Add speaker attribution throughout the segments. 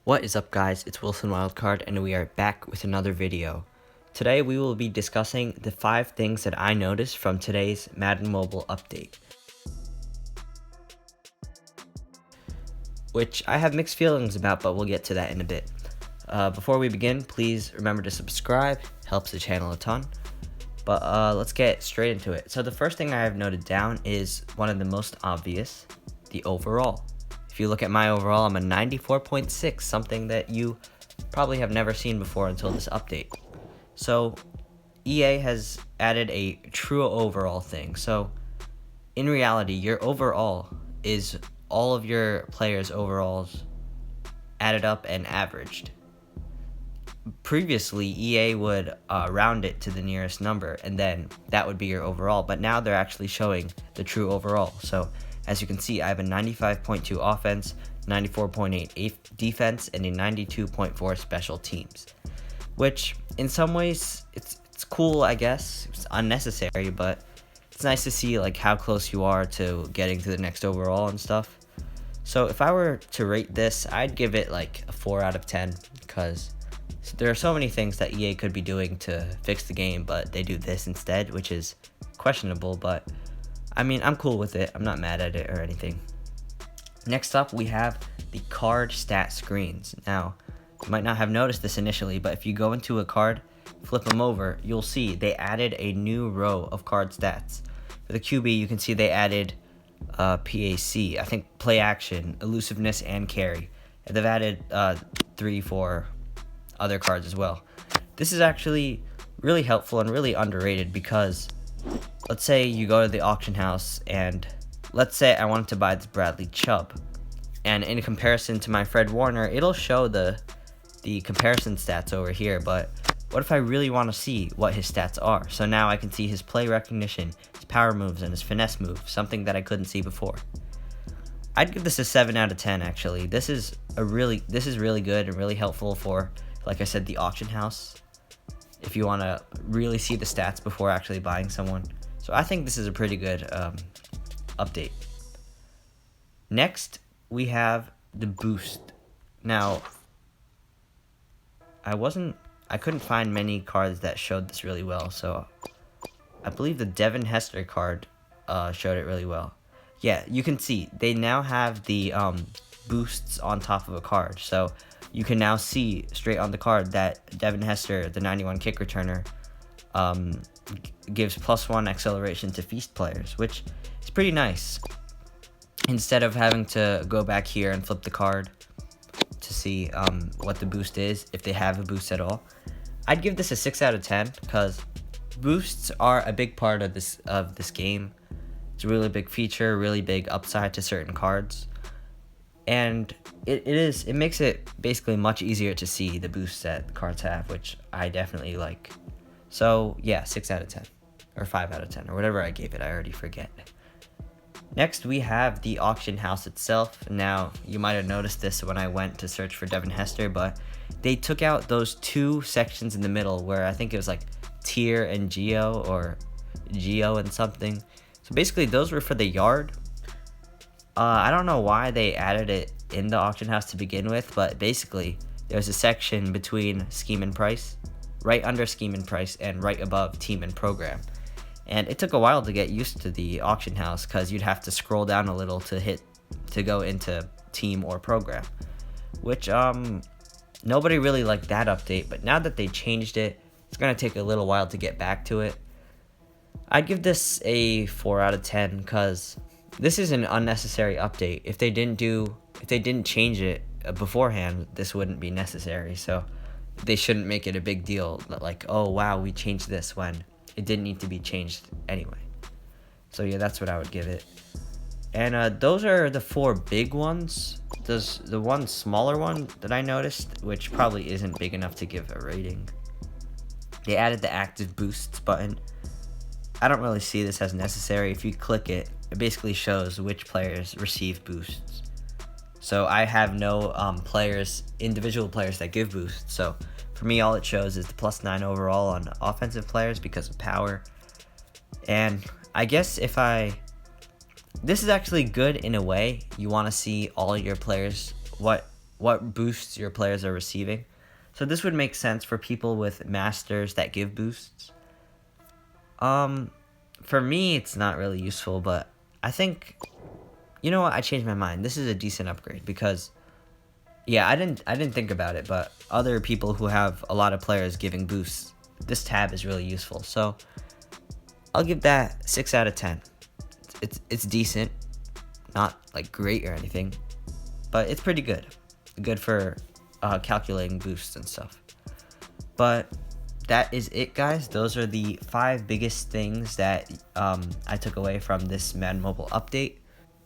Speaker 1: What is up, guys? It's Wilson Wildcard and we are back with another video. Today we will be discussing the 5 things that I noticed from today's Madden Mobile update, which I have mixed feelings about, but we'll get to that in a bit. Before we begin, please remember to subscribe, helps the channel a ton. But let's get straight into it. So the first thing I have noted down is one of the most obvious, the overall. If you look at my overall, I'm a 94.6, something that you probably have never seen before until this update. So EA has added a true overall thing. So in reality, your overall is all of your players' overalls added up and averaged. Previously, EA would round it to the nearest number, and then that would be your overall. But now they're actually showing the true overall. So as you can see, I have a 95.2 offense, 94.8 defense, and a 92.4 special teams. Which, in some ways, it's cool, I guess. It's unnecessary, but it's nice to see like how close you are to getting to the next overall and stuff. So if I were to rate this, I'd give it like a 4 out of 10, because there are so many things that EA could be doing to fix the game, but they do this instead, which is questionable, but I mean, I'm cool with it. I'm not mad at it or anything. Next up, we have the card stat screens. Now, you might not have noticed this initially, but if you go into a card, flip them over, you'll see they added a new row of card stats. For the QB, you can see they added PAC, I think play action, elusiveness, and carry. And they've added 3-4 other cards as well. This is actually really helpful and really underrated, because let's say you go to the auction house and let's say I wanted to buy this Bradley Chubb, and in comparison to my Fred Warner, it'll show the comparison stats over here. But what if I really want to see what his stats are? So now I can see his play recognition, his power moves, and his finesse move, something that I couldn't see before. I'd give this a 7 out of 10 actually. This is really good and really helpful for, like I said, the auction house, if you want to really see the stats before actually buying someone. So I think this is a pretty good update. Next, we have the boost. Now, I couldn't find many cards that showed this really well, so I believe the Devin Hester card showed it really well. Yeah, you can see they now have the boosts on top of a card, so you can now see straight on the card that Devin Hester, the 91 kick returner, gives +1 acceleration to feast players, which is pretty nice. Instead of having to go back here and flip the card to see what the boost is, if they have a boost at all, I'd give this a 6 out of 10, because boosts are a big part of this game. It's a really big feature, really big upside to certain cards. And it makes it basically much easier to see the boosts that the cards have, which I definitely like. So yeah, 6 out of 10, or 5 out of 10, or whatever I gave it, I already forget. Next, we have the auction house itself. Now, you might have noticed this when I went to search for Devin Hester, but they took out those 2 sections in the middle where I think it was like tier and geo, or geo and something. So basically those were for the yard. I don't know why they added it in the auction house to begin with, but basically there's a section between scheme and price, right under scheme and price, and right above team and program. And it took a while to get used to the auction house, because you'd have to scroll down a little to go into team or program, which nobody really liked that update. But now that they changed it, it's gonna take a little while to get back to it. I'd give this a 4 out of 10, because this is an unnecessary update. If they didn't change it beforehand, this wouldn't be necessary. So they shouldn't make it a big deal, like, oh wow, we changed this, when it didn't need to be changed anyway. So yeah, that's what I would give it. And those are the 4 big ones. There's the one smaller one that I noticed, which probably isn't big enough to give a rating. They added the active boosts button. I don't really see this as necessary. If you click it, it basically shows which players receive boosts. So I have no individual players that give boosts. So for me, all it shows is the +9 overall on offensive players because of power. And I guess this is actually good in a way. You want to see all your players, what what boosts your players are receiving. So this would make sense for people with masters that give boosts. For me, it's not really useful, but I think, you know what? I changed my mind. This is a decent upgrade because, yeah, I didn't think about it, but other people who have a lot of players giving boosts, this tab is really useful. So I'll give that 6 out of 10. It's decent, not like great or anything, but it's pretty good. Good for calculating boosts and stuff. But that is it, guys. Those are the 5 biggest things that I took away from this Madden Mobile update.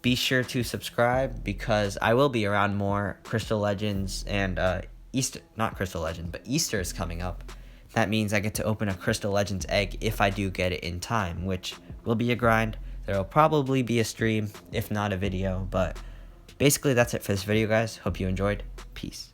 Speaker 1: Be sure to subscribe because I will be around more Crystal Legends and Easter, not Crystal Legend, but Easter is coming up. That means I get to open a Crystal Legends egg if I do get it in time, which will be a grind. There will probably be a stream, if not a video, but basically that's it for this video, guys. Hope you enjoyed. Peace.